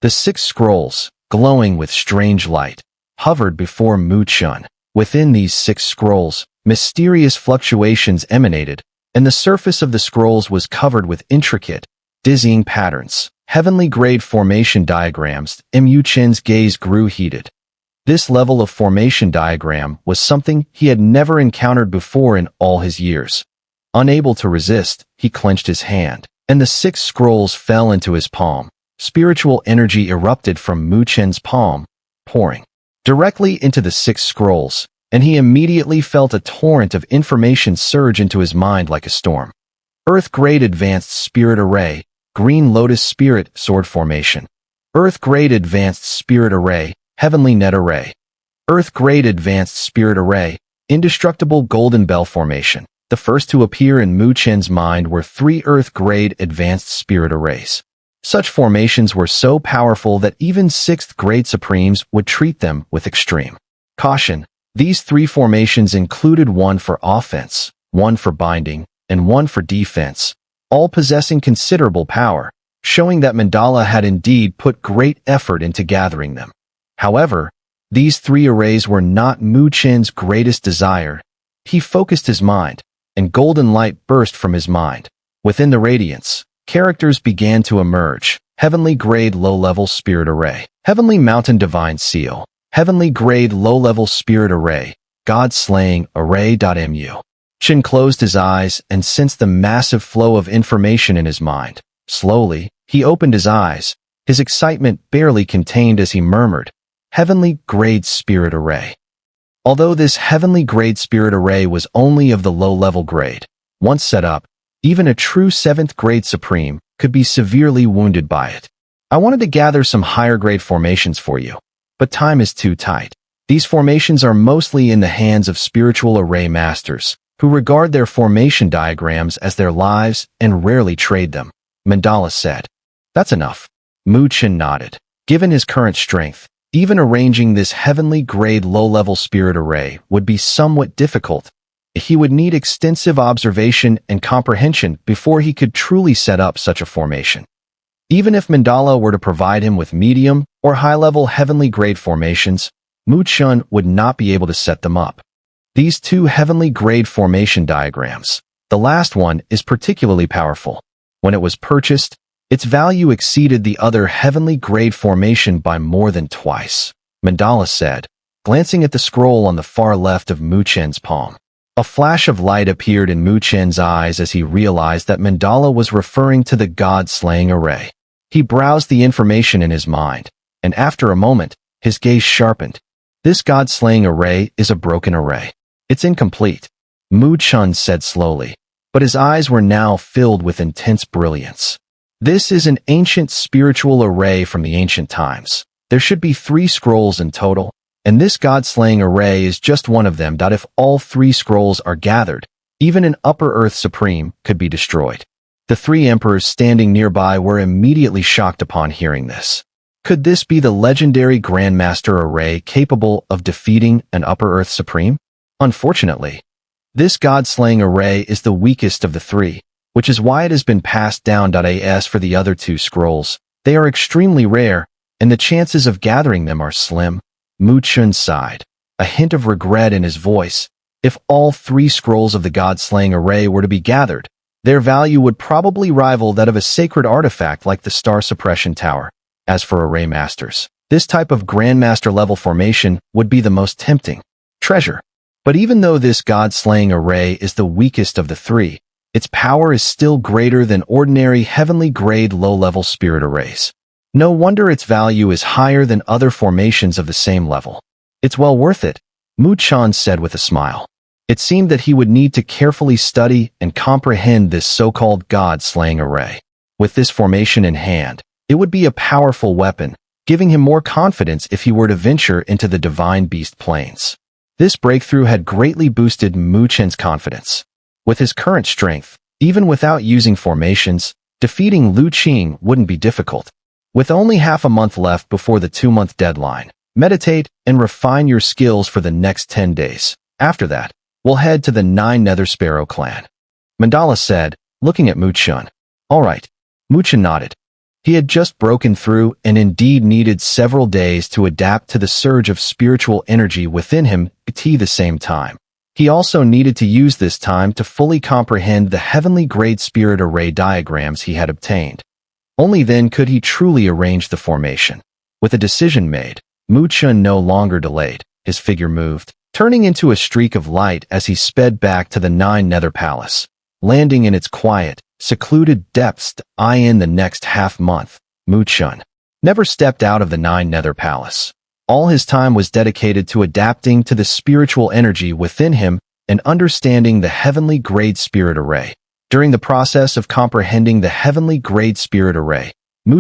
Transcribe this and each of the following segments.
The 6 scrolls, glowing with strange light, hovered before Chen. Within these 6 scrolls, mysterious fluctuations emanated, and the surface of the scrolls was covered with intricate, dizzying patterns, heavenly-grade formation diagrams. Chen's gaze grew heated. This level of formation diagram was something he had never encountered before in all his years. Unable to resist, he clenched his hand, and the 6 scrolls fell into his palm. Spiritual energy erupted from Chen's palm, pouring directly into the 6 scrolls, and he immediately felt a torrent of information surge into his mind like a storm. Earth-grade Advanced Spirit Array, Green Lotus Spirit Sword Formation. Earth-grade Advanced Spirit Array, Heavenly Net Array. Earth-grade Advanced Spirit Array, Indestructible Golden Bell Formation. The first to appear in Chen's mind were 3 Earth-grade Advanced Spirit Arrays. Such formations were so powerful that even 6th grade Supremes would treat them with extreme caution. These 3 formations included one for offense, one for binding, and one for defense, all possessing considerable power, showing that Mandala had indeed put great effort into gathering them. However, these 3 arrays were not Chen's greatest desire. He focused his mind, and golden light burst from his mind. Within the radiance, characters began to emerge. Heavenly Grade Low-Level Spirit Array. Heavenly Mountain Divine Seal. Heavenly Grade Low-Level Spirit Array. God-Slaying Array.mu. Chen closed his eyes and sensed the massive flow of information in his mind. Slowly, he opened his eyes, his excitement barely contained as he murmured, Heavenly Grade Spirit Array. Although this Heavenly Grade Spirit Array was only of the low-level grade, once set up, even a true 7th grade Supreme could be severely wounded by it. I wanted to gather some higher grade formations for you, but time is too tight. These formations are mostly in the hands of spiritual array masters, who regard their formation diagrams as their lives and rarely trade them, Mandala said. That's enough. Chen nodded. Given his current strength, even arranging this heavenly grade low-level spirit array would be somewhat difficult. He would need extensive observation and comprehension before he could truly set up such a formation. Even if Mandala were to provide him with medium or high-level heavenly grade formations, Chen would not be able to set them up. These 2 heavenly grade formation diagrams, the last one is particularly powerful. When it was purchased, its value exceeded the other heavenly grade formation by more than twice, Mandala said, glancing at the scroll on the far left of Chen's palm. A flash of light appeared in Chen's eyes as he realized that Mandala was referring to the God-Slaying Array. He browsed the information in his mind, and after a moment, his gaze sharpened. This God-Slaying Array is a broken array. It's incomplete, Chen said slowly, but his eyes were now filled with intense brilliance. This is an ancient spiritual array from the ancient times. There should be 3 scrolls in total, and this God-Slaying Array is just one of them. If all 3 scrolls are gathered, even an Upper Earth Supreme could be destroyed. The 3 emperors standing nearby were immediately shocked upon hearing this. Could this be the legendary Grandmaster Array capable of defeating an Upper Earth Supreme? Unfortunately, this God-Slaying Array is the weakest of the 3, which is why it has been passed down. As for the other 2 scrolls, they are extremely rare, and the chances of gathering them are slim. Chen sighed, a hint of regret in his voice. If all 3 scrolls of the God-Slaying Array were to be gathered, their value would probably rival that of a sacred artifact like the Star Suppression Tower. As for Array Masters, this type of Grandmaster-level formation would be the most tempting treasure. But even though this God-Slaying Array is the weakest of the 3, its power is still greater than ordinary heavenly grade low-level spirit arrays. No wonder its value is higher than other formations of the same level. It's well worth it, Chen said with a smile. It seemed that he would need to carefully study and comprehend this so-called God-Slaying Array. With this formation in hand, it would be a powerful weapon, giving him more confidence if he were to venture into the Divine Beast planes. This breakthrough had greatly boosted Chen's confidence. With his current strength, even without using formations, defeating Lu Qing wouldn't be difficult. With only half a month left before the 2-month deadline, meditate and refine your skills for the next 10 days. After that, we'll head to the 9 Nether Sparrow clan, Mandala said, looking at Chen. All right. Chen nodded. He had just broken through and indeed needed several days to adapt to the surge of spiritual energy within him at the same time. He also needed to use this time to fully comprehend the heavenly grade spirit array diagrams he had obtained. Only then could he truly arrange the formation. With a decision made, Chen no longer delayed. His figure moved, turning into a streak of light as he sped back to the Nine Nether Palace, landing in its quiet, secluded depths. In the next half-month, Chen never stepped out of the Nine Nether Palace. All his time was dedicated to adapting to the spiritual energy within him and understanding the heavenly grade spirit array. During the process of comprehending the heavenly grade spirit array,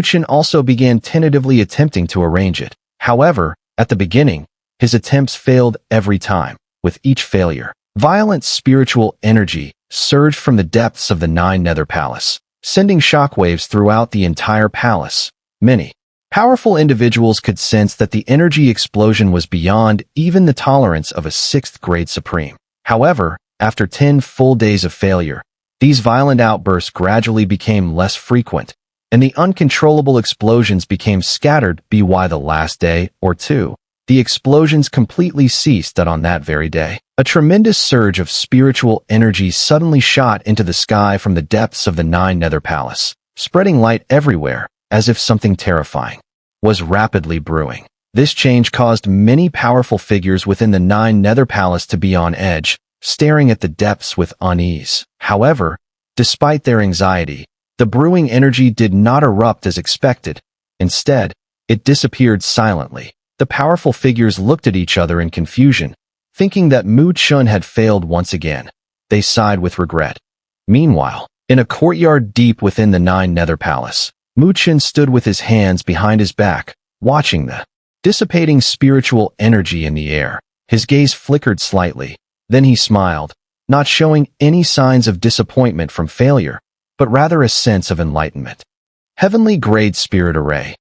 Chen also began tentatively attempting to arrange it. However, at the beginning, his attempts failed every time. With each failure, violent spiritual energy surged from the depths of the Nine Nether Palace, sending shockwaves throughout the entire palace. Many powerful individuals could sense that the energy explosion was beyond even the tolerance of a 6th grade supreme. However, after 10 full days of failure, these violent outbursts gradually became less frequent, and the uncontrollable explosions became scattered. By the last day or two, the explosions completely ceased. On that very day, a tremendous surge of spiritual energy suddenly shot into the sky from the depths of the Nine Nether Palace, spreading light everywhere, as if something terrifying was rapidly brewing. This change caused many powerful figures within the Nine Nether Palace to be on edge, staring at the depths with unease. However, despite their anxiety, the brewing energy did not erupt as expected. Instead, it disappeared silently. The powerful figures looked at each other in confusion, thinking that Chen had failed once again. They sighed with regret. Meanwhile, in a courtyard deep within the Nine Nether Palace, Chen stood with his hands behind his back, watching the dissipating spiritual energy in the air. His gaze flickered slightly. Then he smiled, not showing any signs of disappointment from failure, but rather a sense of enlightenment. Heavenly grade spirit array.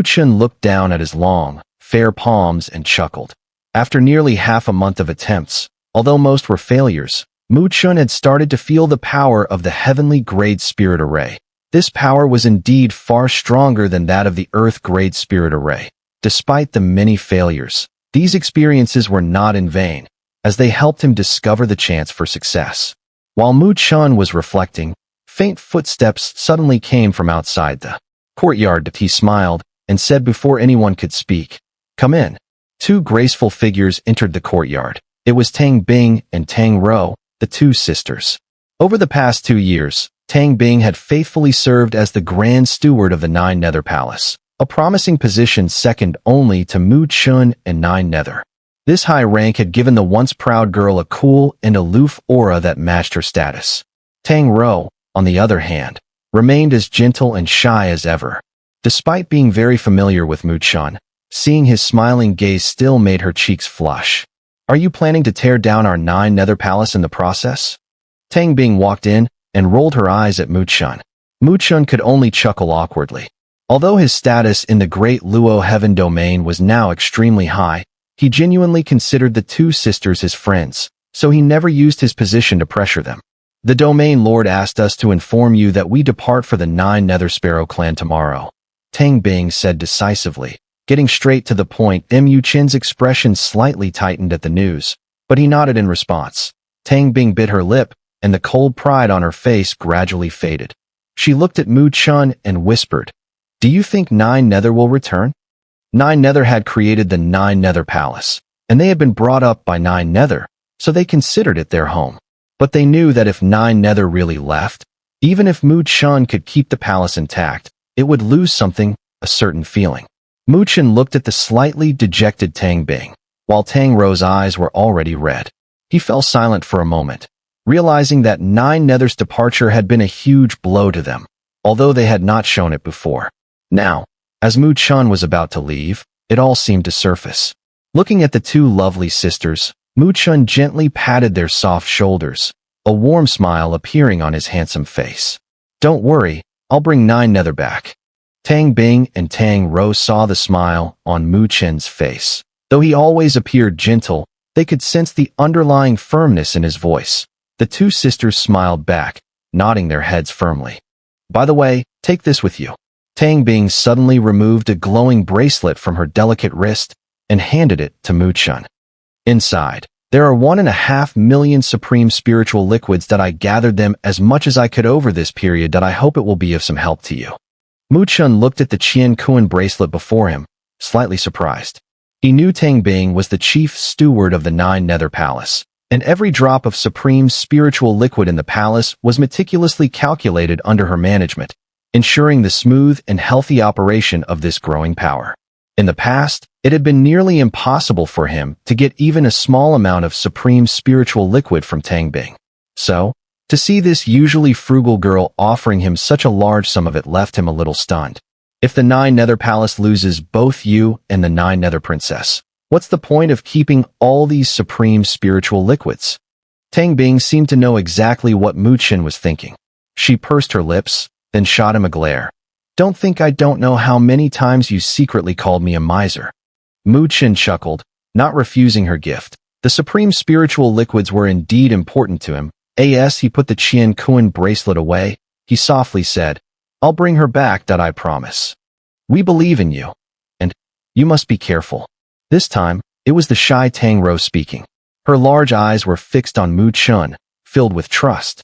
Chen looked down at his long, fair palms and chuckled. After nearly half a month of attempts, although most were failures, Chen had started to feel the power of the heavenly grade spirit array. This power was indeed far stronger than that of the earth grade spirit array. Despite the many failures, these experiences were not in vain, as they helped him discover the chance for success. While Chen was reflecting, faint footsteps suddenly came from outside the courtyard. He smiled and said before anyone could speak, "Come in." Two graceful figures entered the courtyard. It was Tang Bing and Tang Rou, the two sisters. Over the past 2 years, Tang Bing had faithfully served as the Grand Steward of the Nine Nether Palace, a promising position second only to Chen and Nine Nether. This high rank had given the once proud girl a cool and aloof aura that matched her status. Tang Rou, on the other hand, remained as gentle and shy as ever. Despite being very familiar with Chen, seeing his smiling gaze still made her cheeks flush. "Are you planning to tear down our Nine Nether Palace in the process?" Tang Bing walked in and rolled her eyes at Chen. Chen could only chuckle awkwardly. Although his status in the Great Luo Heaven domain was now extremely high, he genuinely considered the two sisters his friends, so he never used his position to pressure them. "The domain lord asked us to inform you that we depart for the Nine Nether Sparrow clan tomorrow," Tang Bing said decisively. Getting straight to the point, Chen's expression slightly tightened at the news, but he nodded in response. Tang Bing bit her lip, and the cold pride on her face gradually faded. She looked at Chen and whispered, "Do you think Nine Nether will return?" Nine Nether had created the Nine Nether Palace, and they had been brought up by Nine Nether, so they considered it their home. But they knew that if Nine Nether really left, even if Chen could keep the palace intact, it would lose something, a certain feeling. Chen looked at the slightly dejected Tang Bing, while Tang Rou's eyes were already red. He fell silent for a moment, realizing that Nine Nether's departure had been a huge blow to them, although they had not shown it before. Now, as Chen was about to leave, it all seemed to surface. Looking at the two lovely sisters, Chen gently patted their soft shoulders, a warm smile appearing on his handsome face. "Don't worry, I'll bring Nine Nether back." Tang Bing and Tang Rou saw the smile on Chen's face. Though he always appeared gentle, they could sense the underlying firmness in his voice. The two sisters smiled back, nodding their heads firmly. "By the way, take this with you." Tang Bing suddenly removed a glowing bracelet from her delicate wrist and handed it to Chen. Inside, there are 1.5 million supreme spiritual liquids that I gathered them as much as I could over this period that I hope it will be of some help to you. Chen looked at the Qian Kuan bracelet before him, slightly surprised. He knew Tang Bing was the chief steward of the Nine Nether Palace, and every drop of supreme spiritual liquid in the palace was meticulously calculated under her management, ensuring the smooth and healthy operation of this growing power. In the past, it had been nearly impossible for him to get even a small amount of supreme spiritual liquid from Tang Bing. So, to see this usually frugal girl offering him such a large sum of it left him a little stunned. If the Nine Nether Palace loses both you and the Nine Nether Princess, what's the point of keeping all these supreme spiritual liquids? Tang Bing seemed to know exactly what Chen was thinking. She pursed her lips, then shot him a glare. Don't think I don't know how many times you secretly called me a miser. Chen chuckled, not refusing her gift. The supreme spiritual liquids were indeed important to him. As he put the Qian Kuan bracelet away, he softly said, I'll bring her back, that I promise. We believe in you. And you must be careful. This time, it was the shy Tang Ro speaking. Her large eyes were fixed on Chen, filled with trust.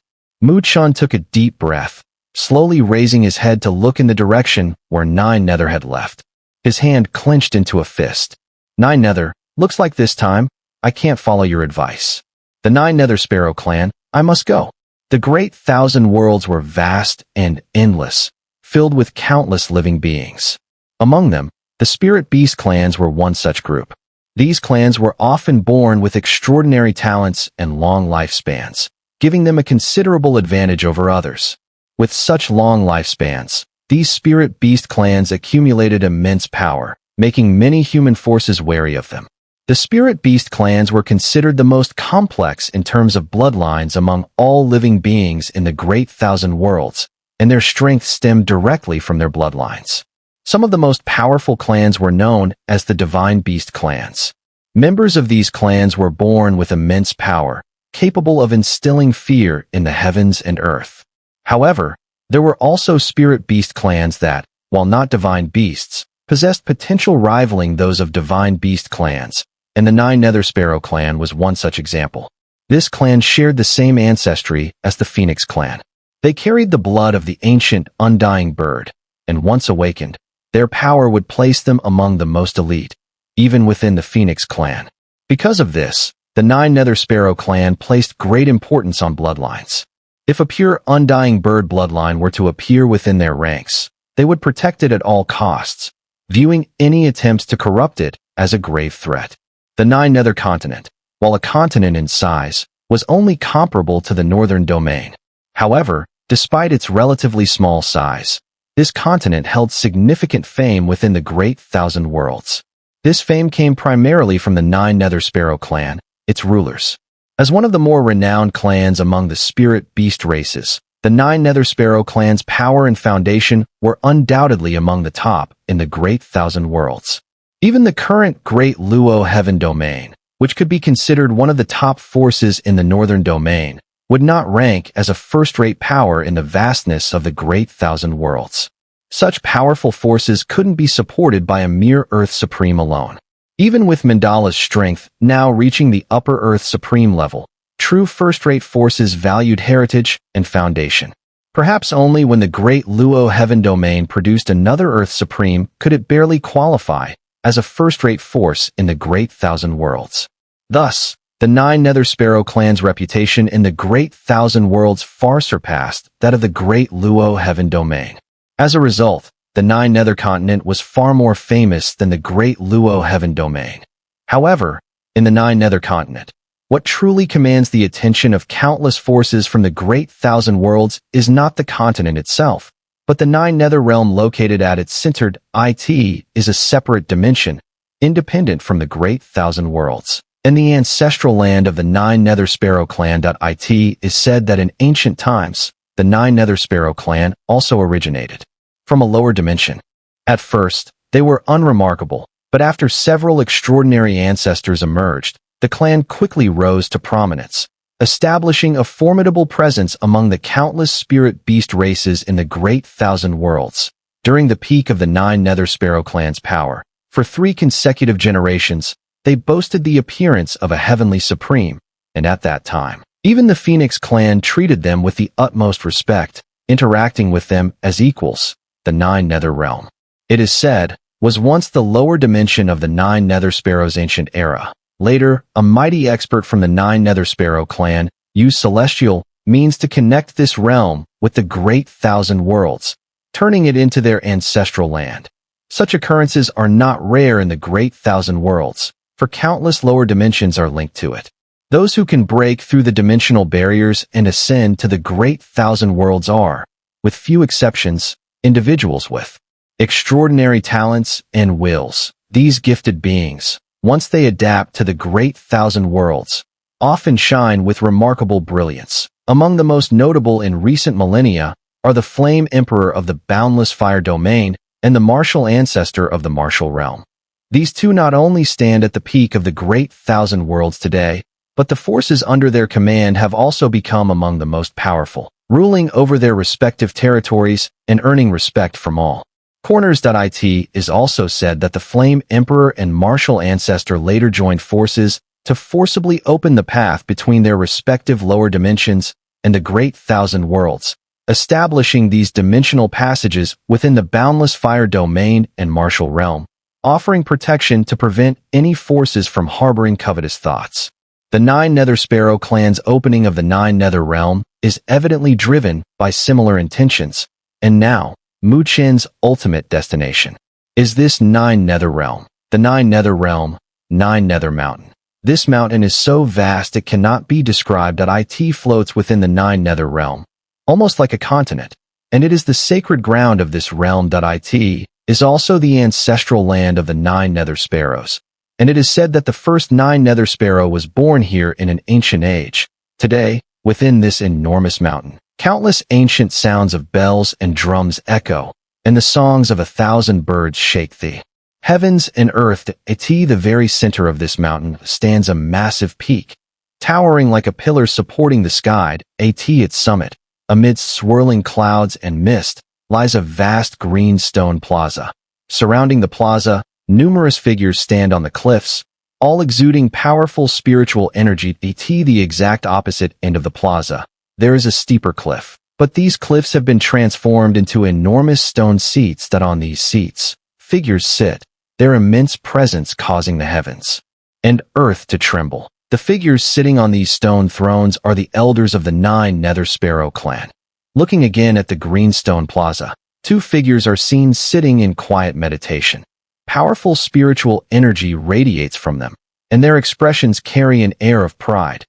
Chen took a deep breath, slowly raising his head to look in the direction where Nine Nether had left. His hand clenched into a fist. Nine Nether, looks like this time, I can't follow your advice. The Nine Nether Sparrow clan, I must go. The great 1,000 worlds were vast and endless, filled with countless living beings. Among them, the Spirit Beast clans were one such group. These clans were often born with extraordinary talents and long lifespans, giving them a considerable advantage over others. With such long lifespans, these Spirit Beast clans accumulated immense power, making many human forces wary of them. The Spirit Beast clans were considered the most complex in terms of bloodlines among all living beings in the Great 1,000 Worlds, and their strength stemmed directly from their bloodlines. Some of the most powerful clans were known as the Divine Beast clans. Members of these clans were born with immense power, capable of instilling fear in the heavens and earth. However, there were also Spirit Beast clans that, while not divine beasts, possessed potential rivaling those of Divine Beast clans, and the Nine Nether Sparrow clan was one such example. This clan shared the same ancestry as the Phoenix clan. They carried the blood of the ancient, undying bird, and once awakened, their power would place them among the most elite, even within the Phoenix clan. Because of this, the Nine Nether Sparrow clan placed great importance on bloodlines. If a pure, undying bird bloodline were to appear within their ranks, they would protect it at all costs, viewing any attempts to corrupt it as a grave threat. The Nine Nether continent, while a continent in size, was only comparable to the northern domain. However, despite its relatively small size, this continent held significant fame within the Great 1,000 Worlds. This fame came primarily from the Nine Nether Sparrow clan, its rulers. As one of the more renowned clans among the Spirit Beast races, the Nine Nether Sparrow clan's power and foundation were undoubtedly among the top in the Great 1,000 Worlds. Even the current Great Luo Heaven Domain, which could be considered one of the top forces in the Northern Domain, would not rank as a first-rate power in the vastness of the Great 1,000 Worlds. Such powerful forces couldn't be supported by a mere Earth Supreme alone. Even with Mandala's strength now reaching the upper Earth Supreme level, true first-rate forces valued heritage and foundation. Perhaps only when the Great Luo Heaven Domain produced another Earth Supreme could it barely qualify as a first-rate force in the Great 1,000 Worlds. Thus, the Nine Nether Sparrow clan's reputation in the Great 1,000 Worlds far surpassed that of the Great Luo Heaven Domain. As a result, the Nine Nether continent was far more famous than the Great Luo Heaven Domain. However, in the Nine Nether continent, what truly commands the attention of countless forces from the Great 1,000 Worlds is not the continent itself, but the Nine Nether realm located at its centered IT is a separate dimension, independent from the Great 1,000 Worlds. In the ancestral land of the Nine Nether Sparrow clan. It is said that in ancient times, the Nine Nether Sparrow clan also originated from a lower dimension. At first, they were unremarkable, but after several extraordinary ancestors emerged, the clan quickly rose to prominence, establishing a formidable presence among the countless spirit beast races in the Great 1,000 Worlds. During the peak of the 9 Nether Sparrow clan's power, for 3 consecutive generations, they boasted the appearance of a heavenly supreme, and at that time, even the Phoenix clan treated them with the utmost respect, interacting with them as equals. The 9 Nether Realm, it is said, was once the lower dimension of the 9 Nether Sparrow's ancient era. Later, a mighty expert from the 9 Nether Sparrow clan used celestial means to connect this realm with the Great Thousand Worlds, turning it into their ancestral land. Such occurrences are not rare in the Great Thousand Worlds, for countless lower dimensions are linked to it. Those who can break through the dimensional barriers and ascend to the Great Thousand Worlds are, with few exceptions, individuals with extraordinary talents and wills. These gifted beings, once they adapt to the Great Thousand Worlds, often shine with remarkable brilliance. Among the most notable in recent millennia are the Flame Emperor of the Boundless Fire Domain and the Martial Ancestor of the Martial Realm. These two not only stand at the peak of the Great Thousand Worlds today, but the forces under their command have also become among the most powerful, ruling over their respective territories and earning respect from all corners. It is also said that the Flame Emperor and Martial Ancestor later joined forces to forcibly open the path between their respective lower dimensions and the Great Thousand Worlds, establishing these dimensional passages within the Boundless Fire Domain and Martial Realm, offering protection to prevent any forces from harboring covetous thoughts. The 9 Nether Sparrow clan's opening of the 9 Nether Realm is evidently driven by similar intentions, and now, Mu Chen's ultimate destination is this 9 Nether Realm. The 9 Nether Realm, 9 Nether Mountain. This mountain is so vast it cannot be described. It floats within the 9 Nether Realm, almost like a continent, and it is the sacred ground of this realm. It is also the ancestral land of the 9 Nether Sparrows, and it is said that the first 9 Nether Sparrow was born here in an ancient age. Today, within this enormous mountain, countless ancient sounds of bells and drums echo, and the songs of 1,000 birds shake the heavens and earth. At the very center of this mountain stands a massive peak, towering like a pillar supporting the sky. At its summit, amidst swirling clouds and mist, lies a vast green stone plaza. Surrounding the plaza, numerous figures stand on the cliffs, all exuding powerful spiritual energy. At the exact opposite end of the plaza, there is a steeper cliff, but these cliffs have been transformed into enormous stone seats. On these seats, figures sit, their immense presence causing the heavens and earth to tremble. The figures sitting on these stone thrones are the elders of the 9 Nether Sparrow clan. Looking again at the green stone plaza, 2 figures are seen sitting in quiet meditation. Powerful spiritual energy radiates from them, and their expressions carry an air of pride.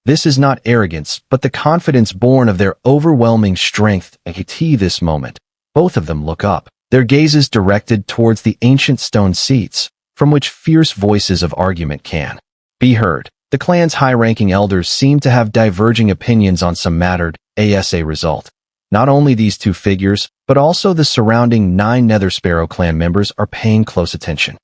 This is not arrogance, but the confidence born of their overwhelming strength. At this moment, both of them look up, their gazes directed towards the ancient stone seats, from which fierce voices of argument can be heard. The clan's high-ranking elders seem to have diverging opinions on some matter. As a result, not only these 2 figures, but also the surrounding 9 Nether Sparrow clan members are paying close attention.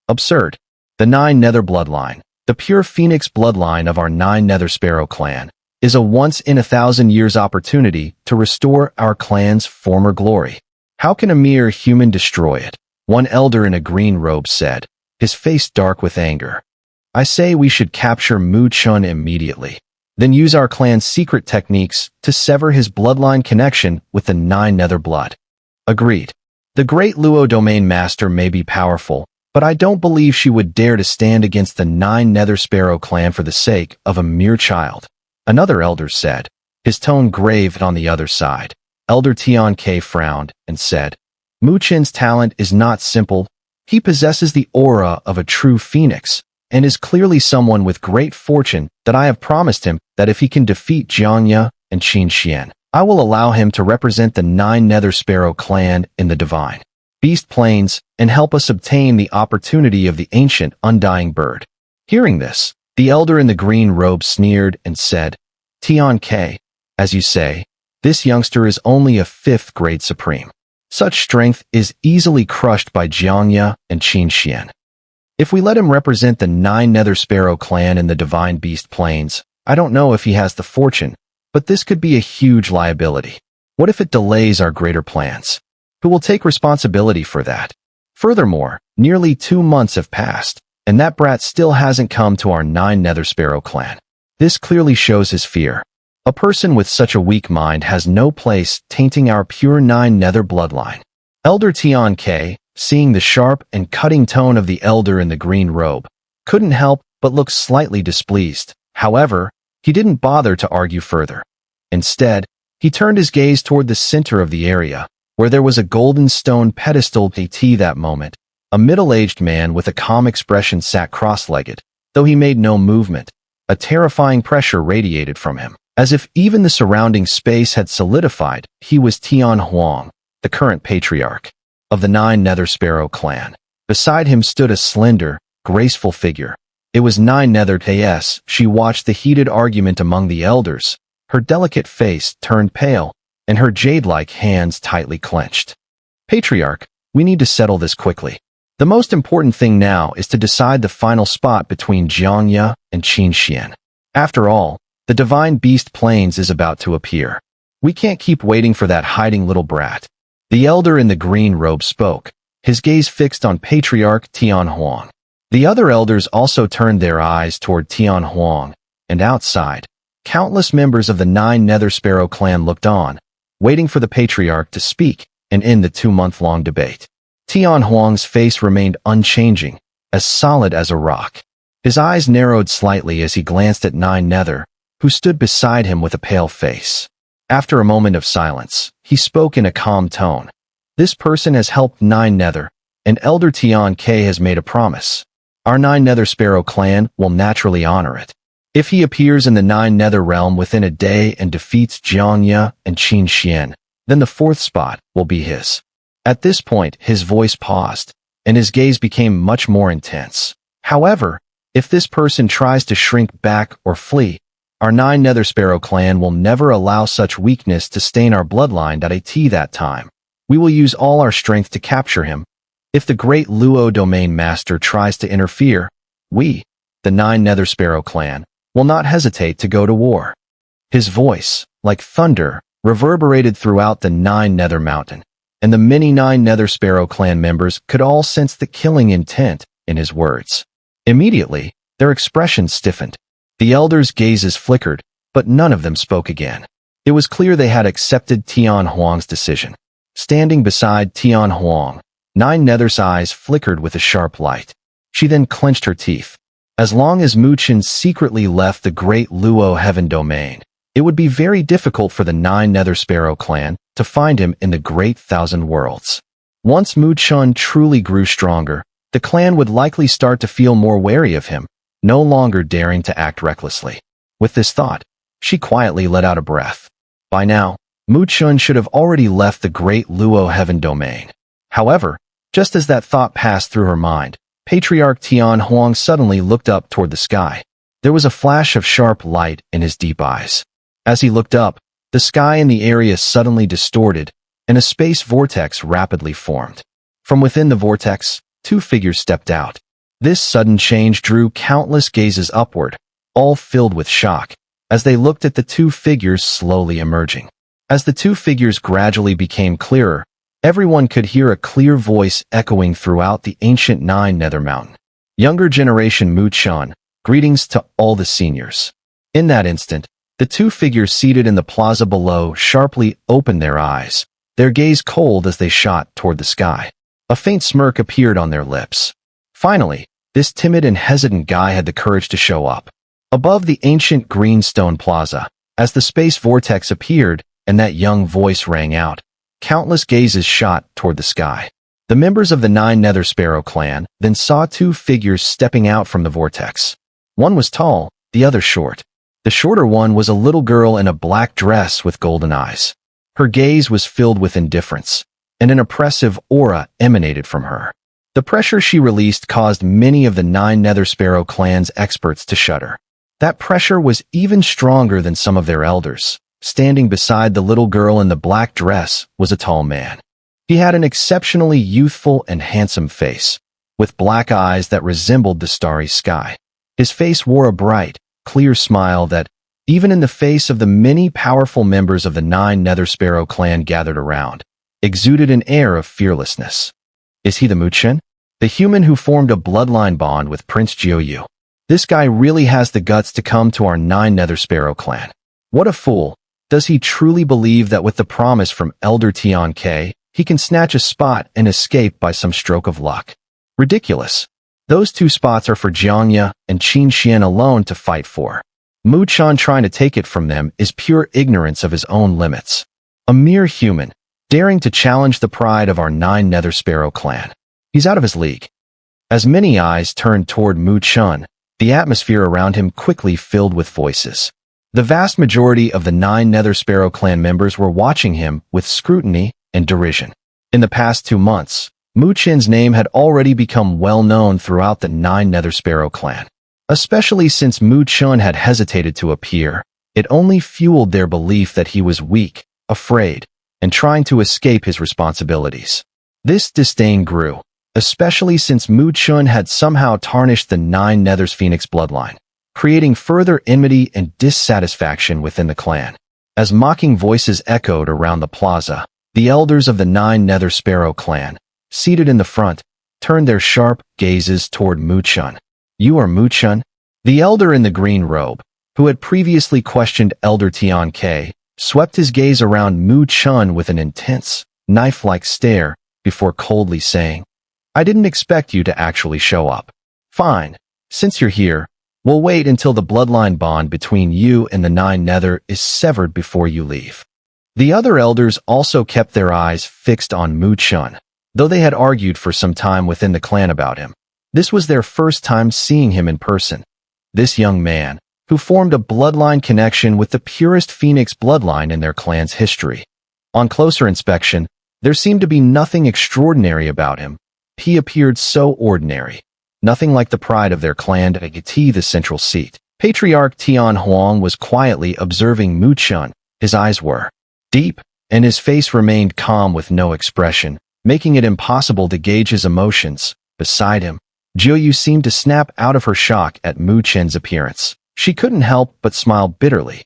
Absurd. The 9 Nether bloodline, the pure Phoenix bloodline of our 9 Nether Sparrow clan, is a once-in-a-thousand-years opportunity to restore our clan's former glory. How can a mere human destroy it? One elder in a green robe said, his face dark with anger. I say we should capture Mu Chen immediately, then use our clan's secret techniques to sever his bloodline connection with the 9 Nether blood. Agreed. The great Luo Domain Master may be powerful, but I don't believe she would dare to stand against the 9 Nether Sparrow clan for the sake of a mere child. Another elder said, his tone grave. On the other side, Elder Tian Ke frowned and said, Mu Chen's talent is not simple. He possesses the aura of a true phoenix, and is clearly someone with great fortune. That I have promised him that if he can defeat Xun'er and Qin Xian, I will allow him to represent the 9 Nether Sparrow clan in the divine Beast Plains and help us obtain the opportunity of the ancient undying bird. Hearing this, the elder in the green robe sneered and said, Tian Ke, as you say, this youngster is only a 5th grade supreme. Such strength is easily crushed by Xun'er and Qin Xian. If we let him represent the 9 Nether Sparrow clan in the Divine Beast Plains, I don't know if he has the fortune, but this could be a huge liability. What if it delays our greater plans? Who will take responsibility for that? Furthermore, nearly 2 months have passed, and that brat still hasn't come to our 9 Nether Sparrow clan. This clearly shows his fear. A person with such a weak mind has no place tainting our pure 9 Nether bloodline. Elder Tian K, seeing the sharp and cutting tone of the elder in the green robe, couldn't help but look slightly displeased. However, he didn't bother to argue further. Instead, he turned his gaze toward the center of the area, where there was a golden stone pedestal. At that moment, a middle-aged man with a calm expression sat cross-legged, though he made no movement. A terrifying pressure radiated from him, as if even the surrounding space had solidified. He was Tian Huang, the current patriarch of the 9 Nether Sparrow clan. Beside him stood a slender, graceful figure. It was 9 Nether TS. She watched the heated argument among the elders. Her delicate face turned pale, and her jade-like hands tightly clenched. Patriarch, we need to settle this quickly. The most important thing now is to decide the final spot between Jiangya and Qin Xian. After all, the divine beast plains is about to appear. We can't keep waiting for that hiding little brat. The elder in the green robe spoke, his gaze fixed on Patriarch Tian Huang. The other elders also turned their eyes toward Tian Huang, and outside, countless members of the 9 Nether Sparrow clan looked on, waiting for the Patriarch to speak and end the 2-month-long debate. Tian Huang's face remained unchanging, as solid as a rock. His eyes narrowed slightly as he glanced at 9 Nether, who stood beside him with a pale face. After a moment of silence, he spoke in a calm tone. This person has helped 9 Nether, and Elder Tian K has made a promise. Our 9 Nether Sparrow clan will naturally honor it. If he appears in the 9 Nether realm within a day and defeats Jiangya and Qin Xian, then the 4th spot will be his. At this point, his voice paused, and his gaze became much more intense. However, if this person tries to shrink back or flee, our 9 Nether Sparrow clan will never allow such weakness to stain our bloodline. At that time, we will use all our strength to capture him. If the great Luo Domain Master tries to interfere, we, the 9 Nether Sparrow clan, will not hesitate to go to war. His voice, like thunder, reverberated throughout the 9 Nether Mountain, and the many 9 Nether Sparrow clan members could all sense the killing intent in his words. Immediately, their expressions stiffened. The elders' gazes flickered, but none of them spoke again. It was clear they had accepted Tian Huang's decision. Standing beside Tian Huang, 9 Nether's eyes flickered with a sharp light. She then clenched her teeth. As long as Mu Chen secretly left the great Luo Heaven domain, it would be very difficult for the 9 Nether Sparrow clan to find him in the great Thousand Worlds. Once Mu Chen truly grew stronger, the clan would likely start to feel more wary of him, no longer daring to act recklessly. With this thought, she quietly let out a breath. By now, Mu Chen should have already left the great Luo Heaven domain. However, just as that thought passed through her mind, Patriarch Tian Huang suddenly looked up toward the sky. There was a flash of sharp light in his deep eyes. As he looked up, the sky in the area suddenly distorted, and a space vortex rapidly formed. From within the vortex, 2 figures stepped out. This sudden change drew countless gazes upward, all filled with shock, as they looked at the 2 figures slowly emerging. As the 2 figures gradually became clearer, everyone could hear a clear voice echoing throughout the ancient 9 Nether Mountain. Younger generation Mu Chen, greetings to all the seniors. In that instant, the 2 figures seated in the plaza below sharply opened their eyes, their gaze cold as they shot toward the sky. A faint smirk appeared on their lips. Finally, this timid and hesitant guy had the courage to show up. Above the ancient green stone plaza, as the space vortex appeared and that young voice rang out, countless gazes shot toward the sky. The members of the 9 Nether Sparrow clan then saw 2 figures stepping out from the vortex. One was tall, the other short. The shorter one was a little girl in a black dress with golden eyes. Her gaze was filled with indifference, and an oppressive aura emanated from her. The pressure she released caused many of the 9 Nether Sparrow clan's experts to shudder. That pressure was even stronger than some of their elders. Standing beside the little girl in the black dress was a tall man. He had an exceptionally youthful and handsome face, with black eyes that resembled the starry sky. His face wore a bright, clear smile that, even in the face of the many powerful members of the 9 Nether Sparrow clan gathered around, exuded an air of fearlessness. Is he the Mu-Chen? The human who formed a bloodline bond with Prince Jiuyu. This guy really has the guts to come to our 9 Nether Sparrow clan. What a fool. Does he truly believe that with the promise from Elder Tian Ke, he can snatch a spot and escape by some stroke of luck? Ridiculous. Those 2 spots are for Jiangya and Qin Xian alone to fight for. Mu-Chen trying to take it from them is pure ignorance of his own limits. A mere human, daring to challenge the pride of our 9 Nether Sparrow clan. He's out of his league. As many eyes turned toward Mu-Chen, the atmosphere around him quickly filled with voices. The vast majority of the 9 Nether Sparrow clan members were watching him with scrutiny and derision. In the past 2 months, Mu-Chen's name had already become well known throughout the 9 Nether Sparrow clan. Especially since Mu-Chen had hesitated to appear, it only fueled their belief that he was weak, afraid, and trying to escape his responsibilities. This disdain grew, especially since Mu-Chen had somehow tarnished the 9 Nether's Phoenix bloodline, creating further enmity and dissatisfaction within the clan. As mocking voices echoed around the plaza, the elders of the 9 Nether Sparrow clan, seated in the front, turned their sharp gazes toward Mu-Chen. You are Mu-Chen? The elder in the green robe, who had previously questioned Elder Tian Ke, swept his gaze around Mu-Chen with an intense, knife-like stare before coldly saying, I didn't expect you to actually show up. Fine, since you're here, we'll wait until the bloodline bond between you and the 9 Nether is severed before you leave. The other elders also kept their eyes fixed on Mu-Chen, though they had argued for some time within the clan about him. This was their first time seeing him in person. This young man, who formed a bloodline connection with the purest Phoenix bloodline in their clan's history. On closer inspection, there seemed to be nothing extraordinary about him. He appeared so ordinary. Nothing like the pride of their clan at the central seat. Patriarch Tian Huang was quietly observing Mu-Chen. His eyes were deep, and his face remained calm with no expression, making it impossible to gauge his emotions. Beside him, Jiuyu seemed to snap out of her shock at Mu-Chen's appearance. She couldn't help but smile bitterly.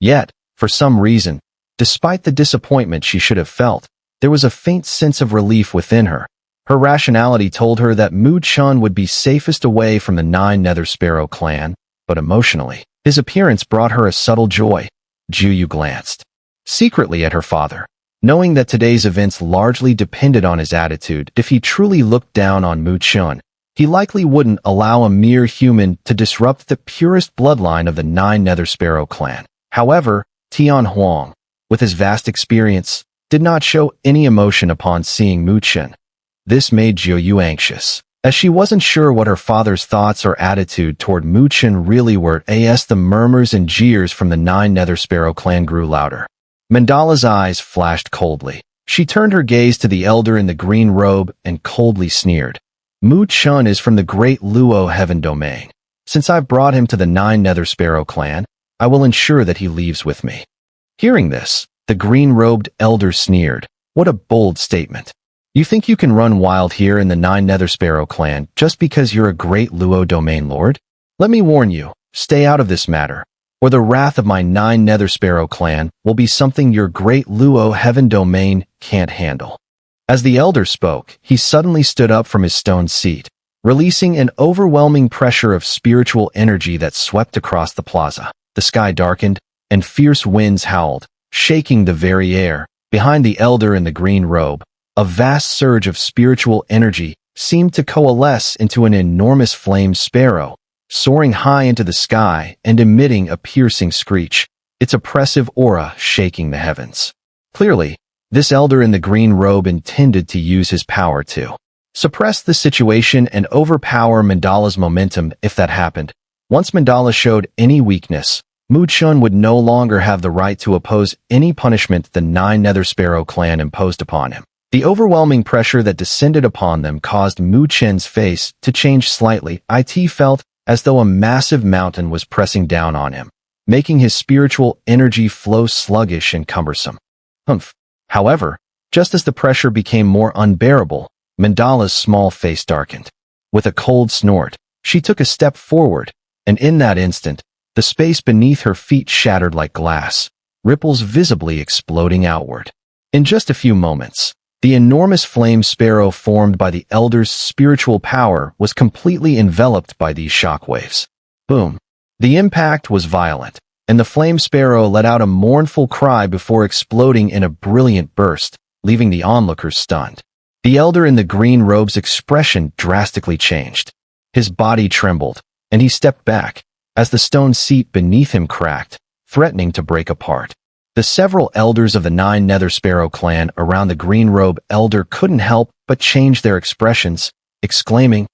Yet, for some reason, despite the disappointment she should have felt, there was a faint sense of relief within her. Her rationality told her that Mu-Chen would be safest away from the 9 Nether Sparrow clan, but emotionally, his appearance brought her a subtle joy. Jiuyu glanced secretly at her father, knowing that today's events largely depended on his attitude. If he truly looked down on Mu-Chen, he likely wouldn't allow a mere human to disrupt the purest bloodline of the 9 Nether Sparrow clan. However, Tian Huang, with his vast experience, did not show any emotion upon seeing Mu-Chen. This made Jiuyu anxious, as she wasn't sure what her father's thoughts or attitude toward Mu-Chen really were. As the murmurs and jeers from the 9 Nether Sparrow clan grew louder, Mandala's eyes flashed coldly. She turned her gaze to the elder in the green robe and coldly sneered. Mu-Chen is from the great Luo Heaven domain. Since I've brought him to the 9 Nether Sparrow clan, I will ensure that he leaves with me. Hearing this, the green-robed elder sneered. What a bold statement. You think you can run wild here in the 9 Nether Sparrow clan just because you're a great Luo domain lord? Let me warn you, stay out of this matter, or the wrath of my 9 Nether Sparrow clan will be something your great Luo Heaven domain can't handle. As the elder spoke, he suddenly stood up from his stone seat, releasing an overwhelming pressure of spiritual energy that swept across the plaza. The sky darkened, and fierce winds howled, shaking the very air. Behind the elder in the green robe, a vast surge of spiritual energy seemed to coalesce into an enormous flame sparrow, soaring high into the sky and emitting a piercing screech, its oppressive aura shaking the heavens. Clearly, this elder in the green robe intended to use his power to suppress the situation and overpower Mandala's momentum. If that happened, once Mandala showed any weakness, Mu-Chen would no longer have the right to oppose any punishment the 9 Nether Sparrow clan imposed upon him. The overwhelming pressure that descended upon them caused Mu-Chen's face to change slightly. It felt as though a massive mountain was pressing down on him, making his spiritual energy flow sluggish and cumbersome. Humph. However, just as the pressure became more unbearable, Mandala's small face darkened. With a cold snort, she took a step forward, and in that instant, the space beneath her feet shattered like glass, ripples visibly exploding outward. In just a few moments, the enormous flame sparrow formed by the Elder's spiritual power was completely enveloped by these shockwaves. Boom. The impact was violent, and the flame sparrow let out a mournful cry before exploding in a brilliant burst, leaving the onlookers stunned. The Elder in the green robe's expression drastically changed. His body trembled, and he stepped back, as the stone seat beneath him cracked, threatening to break apart. The several elders of the Nine Nether Sparrow clan around the green robe Elder couldn't help but change their expressions, exclaiming,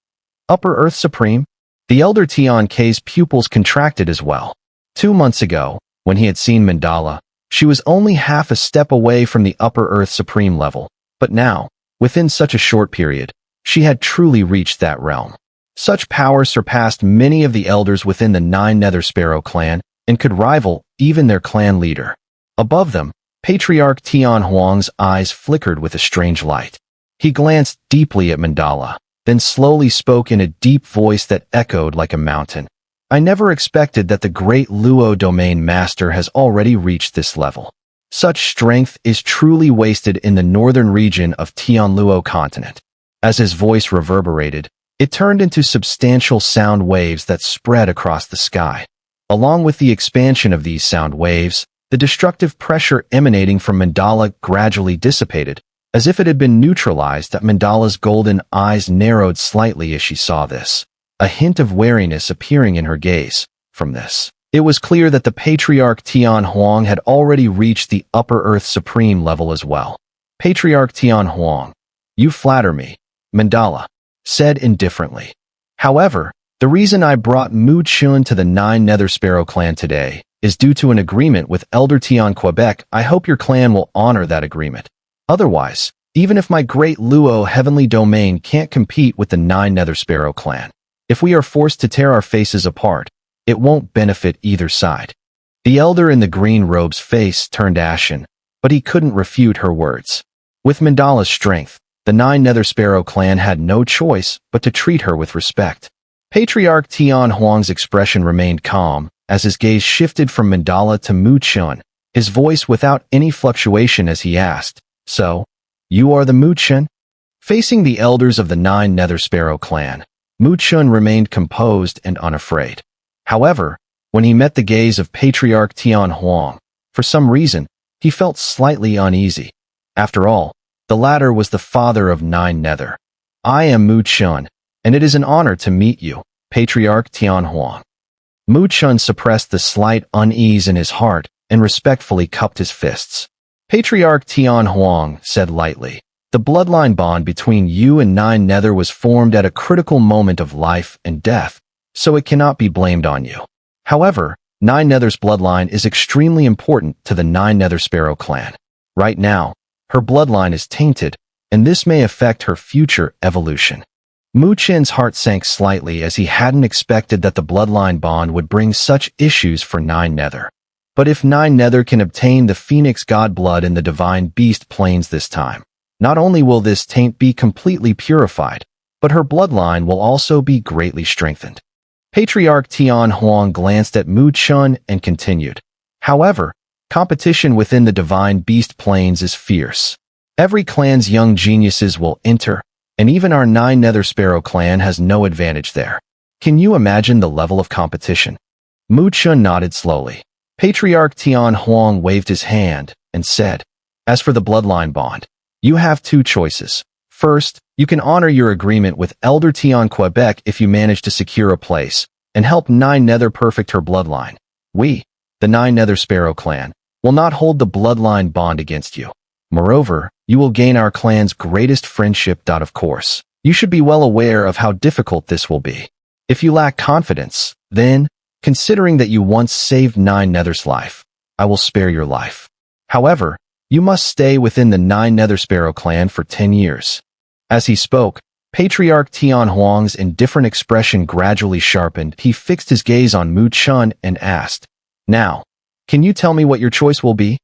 "Upper Earth Supreme?" The Elder Tian K's pupils contracted as well. 2 months ago, when he had seen Mandala, she was only half a step away from the Upper Earth Supreme level, but now, within such a short period, she had truly reached that realm. Such power surpassed many of the elders within the Nine Nether Sparrow clan and could rival even their clan leader. Above them, Patriarch Tian Huang's eyes flickered with a strange light. He glanced deeply at Mandala, then slowly spoke in a deep voice that echoed like a mountain. "I never expected that the great Luo domain master has already reached this level. Such strength is truly wasted in the northern region of Tianluo continent." As his voice reverberated, it turned into substantial sound waves that spread across the sky. Along with the expansion of these sound waves, the destructive pressure emanating from Mandala gradually dissipated, as if it had been neutralized. That Mandala's golden eyes narrowed slightly as she saw this, a hint of wariness appearing in her gaze. From this, it was clear that the Patriarch Tian Huang had already reached the Upper Earth Supreme level as well. "Patriarch Tian Huang, you flatter me," Mandala said indifferently. "However, the reason I brought Mu Chun to the Nine Nether Sparrow clan today is due to an agreement with Elder Tian Quebec. I hope your clan will honor that agreement. Otherwise, even if my great Luo heavenly domain can't compete with the Nine Nether Sparrow clan, if we are forced to tear our faces apart, it won't benefit either side." The Elder in the green robe's face turned ashen, but he couldn't refute her words. With Mandala's strength, the Nine Nether Sparrow clan had no choice but to treat her with respect. Patriarch Tian Huang's expression remained calm, as his gaze shifted from Mandala to Mu Chun, his voice without any fluctuation as he asked, "So, you are the Mu Chun?" Facing the elders of the Nine Nether Sparrow clan, Mu Chun remained composed and unafraid. However, when he met the gaze of Patriarch Tian Huang, for some reason, he felt slightly uneasy. After all, the latter was the father of Nine Nether. "I am Mu Chun, and it is an honor to meet you, Patriarch Tian Huang." Mu Chun suppressed the slight unease in his heart and respectfully cupped his fists. "Patriarch Tian Huang said lightly, "The bloodline bond between you and Nine Nether was formed at a critical moment of life and death, so it cannot be blamed on you. However, Nine Nether's bloodline is extremely important to the Nine Nether Sparrow clan. Right now, her bloodline is tainted, and this may affect her future evolution." Mu Chen's heart sank slightly as he hadn't expected that the bloodline bond would bring such issues for Nine Nether. But if Nine Nether can obtain the Phoenix God blood in the Divine Beast planes this time, not only will this taint be completely purified, but her bloodline will also be greatly strengthened. Patriarch Tian Huang glanced at Mu Chun and continued, "However, competition within the Divine Beast planes is fierce. Every clan's young geniuses will enter, and even our Nine Nether Sparrow clan has no advantage there. Can you imagine the level of competition?" Mu Chun nodded slowly. Patriarch Tian Huang waved his hand and said, "As for the bloodline bond, you have two choices. First, you can honor your agreement with Elder Tian Quebec if you manage to secure a place and help Nine Nether perfect her bloodline. We, the Nine Nether Sparrow clan, will not hold the bloodline bond against you. Moreover, you will gain our clan's greatest friendship. Of course, you should be well aware of how difficult this will be. If you lack confidence, then, considering that you once saved Nine Nether's life, I will spare your life. However, you must stay within the Nine Nether Sparrow clan for 10 years. As he spoke, Patriarch Tian Huang's indifferent expression gradually sharpened. He fixed his gaze on Mu Chun and asked, "Now, can you tell me what your choice will be?"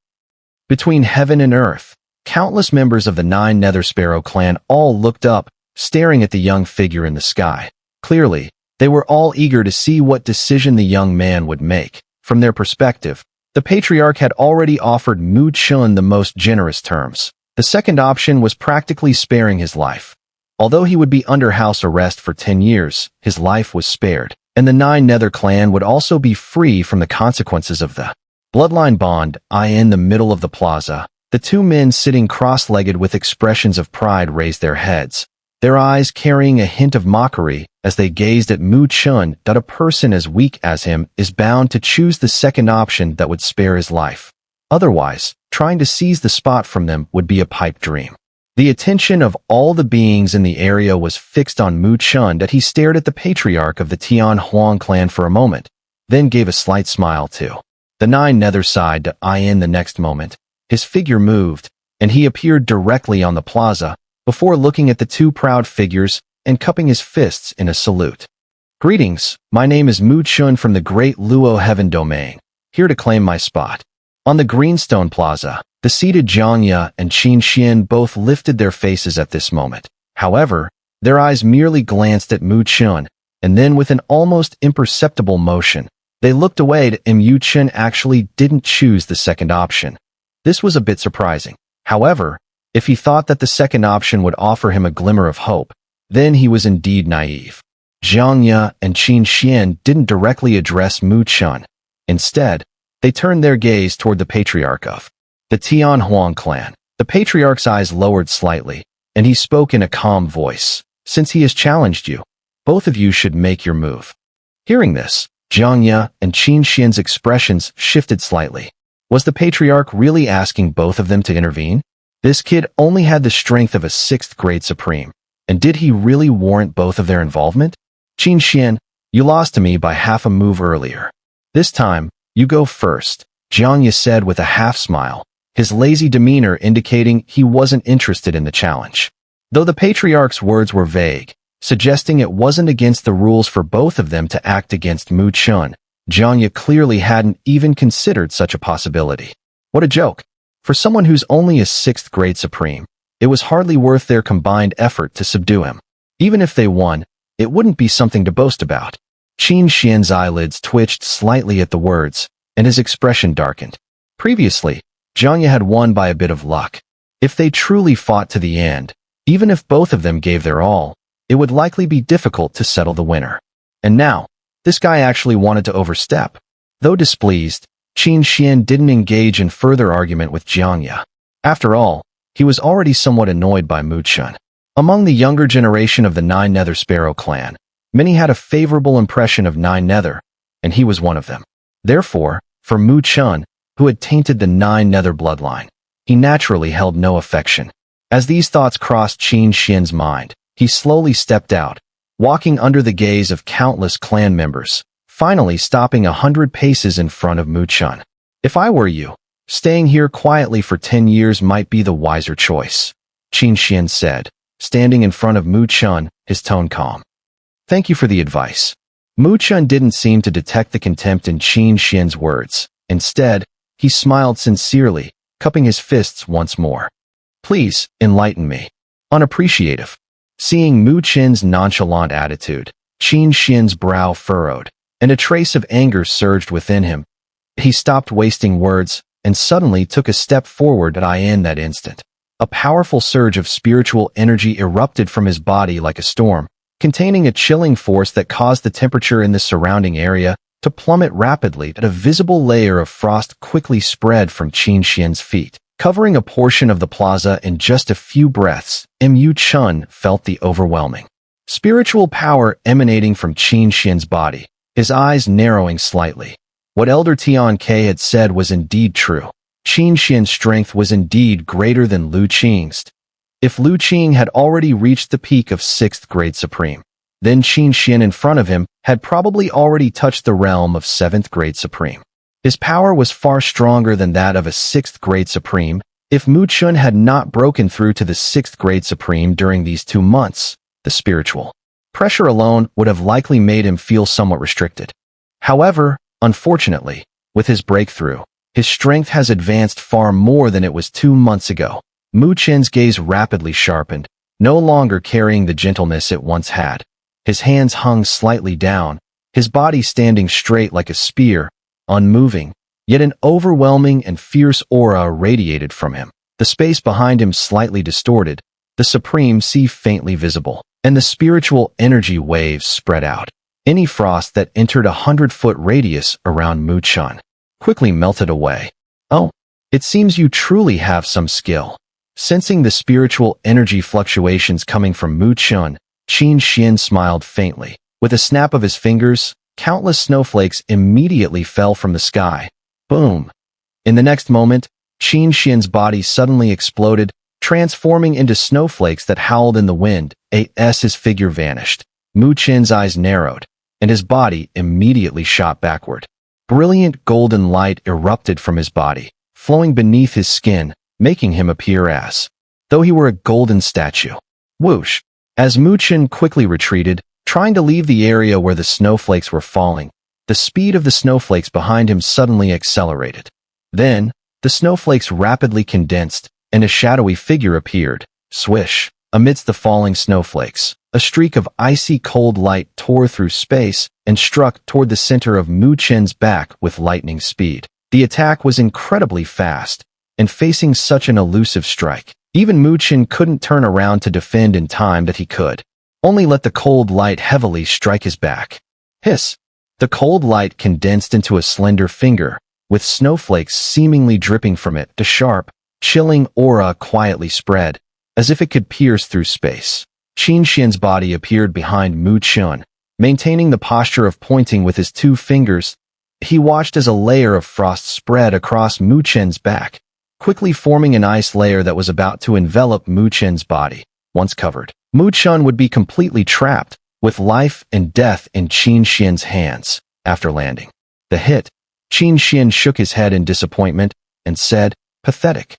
Between heaven and earth, countless members of the Nine Nether Sparrow clan all looked up, staring at the young figure in the sky. Clearly, they were all eager to see what decision the young man would make. From their perspective, The patriarch had already offered Mu Chen the most generous terms. The second option was practically sparing his life. Although he would be under house arrest for 10 years, his life was spared, and the Nine Nether clan would also be free from the consequences of the bloodline bond. In the middle of the plaza, the two men sitting cross-legged with expressions of pride raised their heads, their eyes carrying a hint of mockery as they gazed at Mu Chen. That a person as weak as him is bound to choose the second option that would spare his life. Otherwise, trying to seize the spot from them would be a pipe dream. The attention of all the beings in the area was fixed on Mu Chen, that he stared at the patriarch of the Tian Huang clan for a moment, then gave a slight smile too. The Nine Nether sighed to in the next moment. His figure moved, and he appeared directly on the plaza, before looking at the two proud figures and cupping his fists in a salute. Greetings, my name is Mu Chen from the Great Luo Heaven Domain, here to claim my spot. On the Greenstone Plaza, the seated Xun'er and Qin Xian both lifted their faces at this moment. However, their eyes merely glanced at Mu Chen, and then with an almost imperceptible motion, they looked away. Mu Chen actually didn't choose the second option. This was a bit surprising. However, if he thought that the second option would offer him a glimmer of hope, then he was indeed naive. Xun'er and Qin Xian didn't directly address Mu Chen. Instead, they turned their gaze toward the patriarch of the Tian Huang clan. The patriarch's eyes lowered slightly, and he spoke in a calm voice. Since he has challenged you, both of you should make your move. Hearing this, Xun'er and Qin Xian's expressions shifted slightly. Was the patriarch really asking both of them to intervene? This kid only had the strength of a 6th grade supreme, and did he really warrant both of their involvement? Qin Xian, you lost to me by half a move earlier. This time, you go first, Xun'er said with a half-smile, his lazy demeanor indicating he wasn't interested in the challenge. Though the patriarch's words were vague, suggesting it wasn't against the rules for both of them to act against Mu Chen, Xun'er clearly hadn't even considered such a possibility. What a joke. For someone who's only a 6th grade supreme, it was hardly worth their combined effort to subdue him. Even if they won, it wouldn't be something to boast about. Qin Xian's eyelids twitched slightly at the words, and his expression darkened. Previously, Xun'er had won by a bit of luck. If they truly fought to the end, even if both of them gave their all, it would likely be difficult to settle the winner. And now, this guy actually wanted to overstep. Though displeased, Qin Xian didn't engage in further argument with Xun'er. After all, he was already somewhat annoyed by Mu Chen. Among the younger generation of the Nine Nether Sparrow clan, many had a favorable impression of Nine Nether, and he was one of them. Therefore, for Mu Chen, who had tainted the Nine Nether bloodline, he naturally held no affection. As these thoughts crossed Qin Xian's mind, he slowly stepped out, walking under the gaze of countless clan members, finally stopping 100 paces in front of Mu Chen. If I were you, staying here quietly for 10 years might be the wiser choice, Qin Xian said, standing in front of Mu Chen, his tone calm. Thank you for the advice. Mu Chen didn't seem to detect the contempt in Qin Xian's words. Instead, he smiled sincerely, cupping his fists once more. Please, enlighten me. Unappreciative. Seeing Mu Chen's nonchalant attitude, Qin Xian's brow furrowed, and a trace of anger surged within him. He stopped wasting words, and suddenly took a step forward in that instant. A powerful surge of spiritual energy erupted from his body like a storm, containing a chilling force that caused the temperature in the surrounding area to plummet rapidly. A visible layer of frost quickly spread from Qin Xian's feet, covering a portion of the plaza in just a few breaths. Mu Chen felt the overwhelming spiritual power emanating from Qin Xian's body, his eyes narrowing slightly. What Elder Tian Ke had said was indeed true. Qin Xian's strength was indeed greater than Lu Qing's. If Lu Qing had already reached the peak of 6th grade supreme, then Qin Xian in front of him had probably already touched the realm of 7th grade supreme. His power was far stronger than that of a 6th grade supreme. If Mu Chen had not broken through to the 6th grade supreme during these 2 months, the spiritual pressure alone would have likely made him feel somewhat restricted. However, unfortunately, with his breakthrough, his strength has advanced far more than it was 2 months ago. Mu Chen's gaze rapidly sharpened, no longer carrying the gentleness it once had. His hands hung slightly down, his body standing straight like a spear, unmoving, Yet an overwhelming and fierce aura radiated from him. The space behind him slightly distorted, the supreme sea faintly visible, and the spiritual energy waves spread out. Any frost that entered 100-foot radius around Mu Chen quickly melted away. Oh, it seems you truly have some skill. Sensing the spiritual energy fluctuations coming from Mu Chen, Qin Xian smiled faintly. With a snap of his fingers, countless snowflakes immediately fell from the sky. Boom! In the next moment, Qin Xian's body suddenly exploded, transforming into snowflakes that howled in the wind. His figure vanished. Mu Chen's eyes narrowed, and his body immediately shot backward. Brilliant golden light erupted from his body, flowing beneath his skin, making him appear as though he were a golden statue. Whoosh! As Mu Chen quickly retreated, trying to leave the area where the snowflakes were falling, the speed of the snowflakes behind him suddenly accelerated. Then, the snowflakes rapidly condensed, and a shadowy figure appeared. Swish! Amidst the falling snowflakes, a streak of icy cold light tore through space and struck toward the center of Mu Chen's back with lightning speed. The attack was incredibly fast, and facing such an elusive strike, even Mu Chen couldn't turn around to defend in time that he could. Only let the cold light heavily strike his back. Hiss! The cold light condensed into a slender finger, with snowflakes seemingly dripping from it. The sharp, chilling aura quietly spread, as if it could pierce through space. Qin Xian's body appeared behind Mu Chen, maintaining the posture of pointing with his two fingers. He watched as a layer of frost spread across Mu Chen's back, quickly forming an ice layer that was about to envelop Mu Chen's body. Once covered, Mu Chen would be completely trapped, with life and death in Qin Xian's hands. After landing the hit, Qin Xian shook his head in disappointment and said, "Pathetic."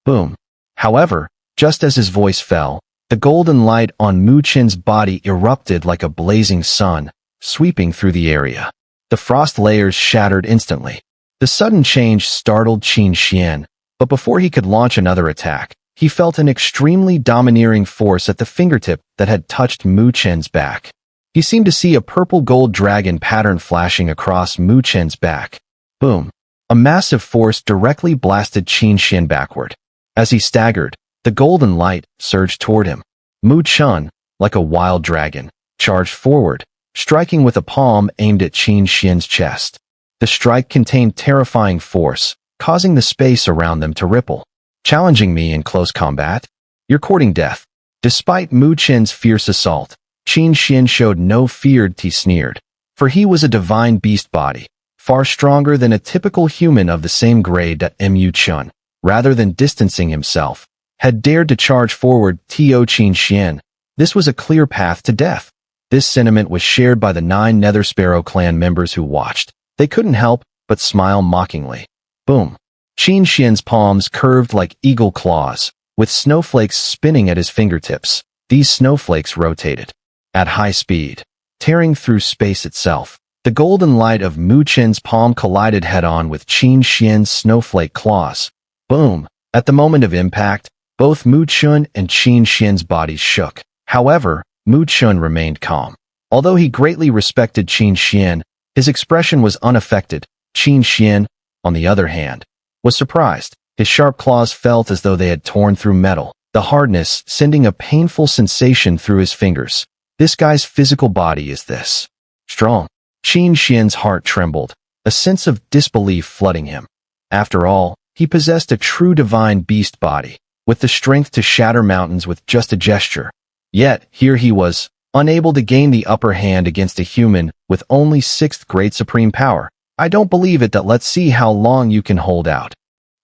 Boom. However, just as his voice fell, the golden light on Mu Chen's body erupted like a blazing sun, sweeping through the area. The frost layers shattered instantly. The sudden change startled Qin Xian, but before he could launch another attack, he felt an extremely domineering force at the fingertip that had touched Mu Chen's back. He seemed to see a purple-gold dragon pattern flashing across Mu Chen's back. Boom! A massive force directly blasted Qin Xian backward. As he staggered, the golden light surged toward him. Mu Chen, like a wild dragon, charged forward, striking with a palm aimed at Qin Xian's chest. The strike contained terrifying force, causing the space around them to ripple. "Challenging me in close combat? You're courting death." Despite Mu Chen's fierce assault, Qin Xian showed no fear. He sneered, for he was a divine beast body, far stronger than a typical human of the same grade that Mu Chen, rather than distancing himself, had dared to charge forward. Qin Xian, this was a clear path to death. This sentiment was shared by the 9 Nether Sparrow clan members who watched. They couldn't help but smile mockingly. Boom! Qin Xian's palms curved like eagle claws, with snowflakes spinning at his fingertips. These snowflakes rotated at high speed, tearing through space itself. The golden light of Mu Chen's palm collided head-on with Qin Xian's snowflake claws. Boom! At the moment of impact, both Mu Chen and Qin Xian's bodies shook. However, Mu Chen remained calm. Although he greatly respected Qin Xian, his expression was unaffected. Qin Xian, on the other hand, was surprised. His sharp claws felt as though they had torn through metal, the hardness sending a painful sensation through his fingers. This guy's physical body is this strong. Qin Xian's heart trembled, a sense of disbelief flooding him. After all, he possessed a true divine beast body, with the strength to shatter mountains with just a gesture. Yet, here he was, unable to gain the upper hand against a human with only 6th grade supreme power. "I don't believe it. Let's see how long you can hold out."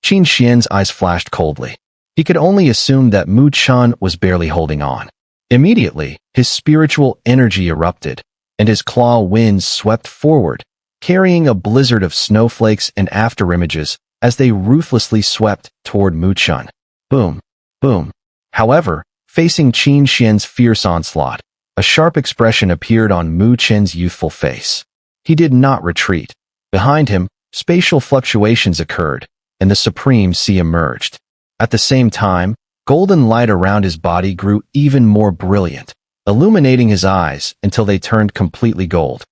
Qin Xian's eyes flashed coldly. He could only assume that Mu Chen was barely holding on. Immediately, his spiritual energy erupted, and his claw winds swept forward, carrying a blizzard of snowflakes and afterimages as they ruthlessly swept toward Mu Chen. Boom! Boom! However, facing Qin Xian's fierce onslaught, a sharp expression appeared on Mu Chen's youthful face. He did not retreat. Behind him, spatial fluctuations occurred, and the supreme sea emerged. At the same time, golden light around his body grew even more brilliant, illuminating his eyes until they turned completely gold.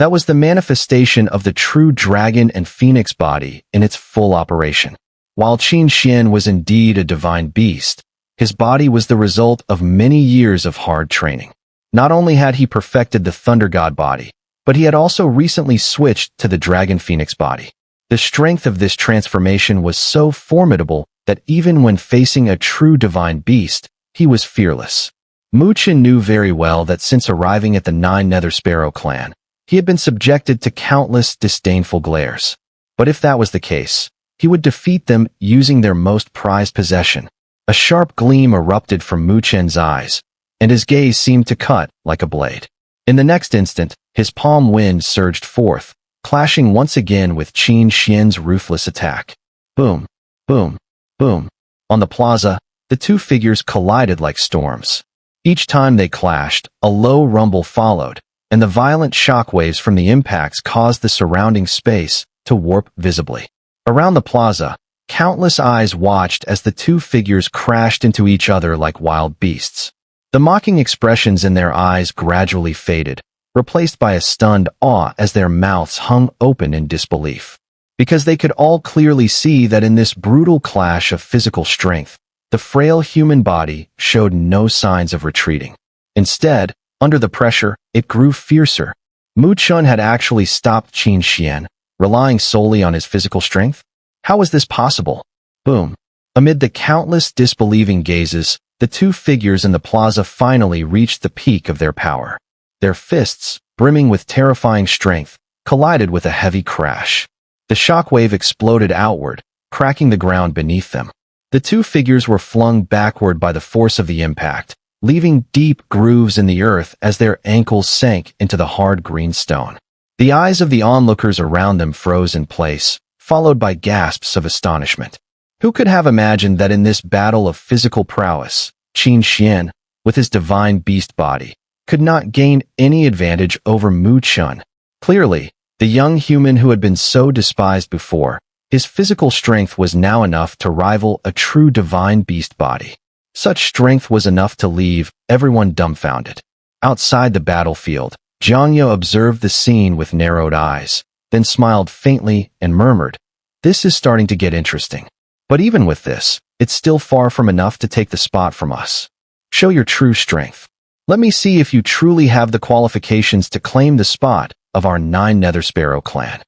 That was the manifestation of the true dragon and phoenix body in its full operation. While Qin Xian was indeed a divine beast, his body was the result of many years of hard training. Not only had he perfected the thunder god body, but he had also recently switched to the dragon phoenix body. The strength of this transformation was so formidable that even when facing a true divine beast, he was fearless. Mu Chen knew very well that since arriving at the Nine Nether Sparrow clan, he had been subjected to countless disdainful glares. But if that was the case, he would defeat them using their most prized possession. A sharp gleam erupted from Mu Chen's eyes, and his gaze seemed to cut like a blade. In the next instant, his palm wind surged forth, clashing once again with Qin Xian's ruthless attack. Boom, boom, boom. On the plaza, the two figures collided like storms. Each time they clashed, a low rumble followed, and the violent shockwaves from the impacts caused the surrounding space to warp visibly. Around the plaza, countless eyes watched as the two figures crashed into each other like wild beasts. The mocking expressions in their eyes gradually faded, replaced by a stunned awe as their mouths hung open in disbelief. Because they could all clearly see that in this brutal clash of physical strength, the frail human body showed no signs of retreating. Instead, under the pressure, it grew fiercer. Mu Chen had actually stopped Qin Xian, relying solely on his physical strength? How was this possible? Boom. Amid the countless disbelieving gazes, the two figures in the plaza finally reached the peak of their power. Their fists, brimming with terrifying strength, collided with a heavy crash. The shockwave exploded outward, cracking the ground beneath them. The two figures were flung backward by the force of the impact, leaving deep grooves in the earth as their ankles sank into the hard green stone. The eyes of the onlookers around them froze in place, followed by gasps of astonishment. Who could have imagined that in this battle of physical prowess, Qin Xian, with his divine beast body, could not gain any advantage over Mu Chen? Clearly, the young human who had been so despised before, his physical strength was now enough to rival a true divine beast body. Such strength was enough to leave everyone dumbfounded. Outside the battlefield, Zhang Ye observed the scene with narrowed eyes, then smiled faintly and murmured, "This is starting to get interesting. But even with this, it's still far from enough to take the spot from us. Show your true strength. Let me see if you truly have the qualifications to claim the spot of our Nine Nether Sparrow clan."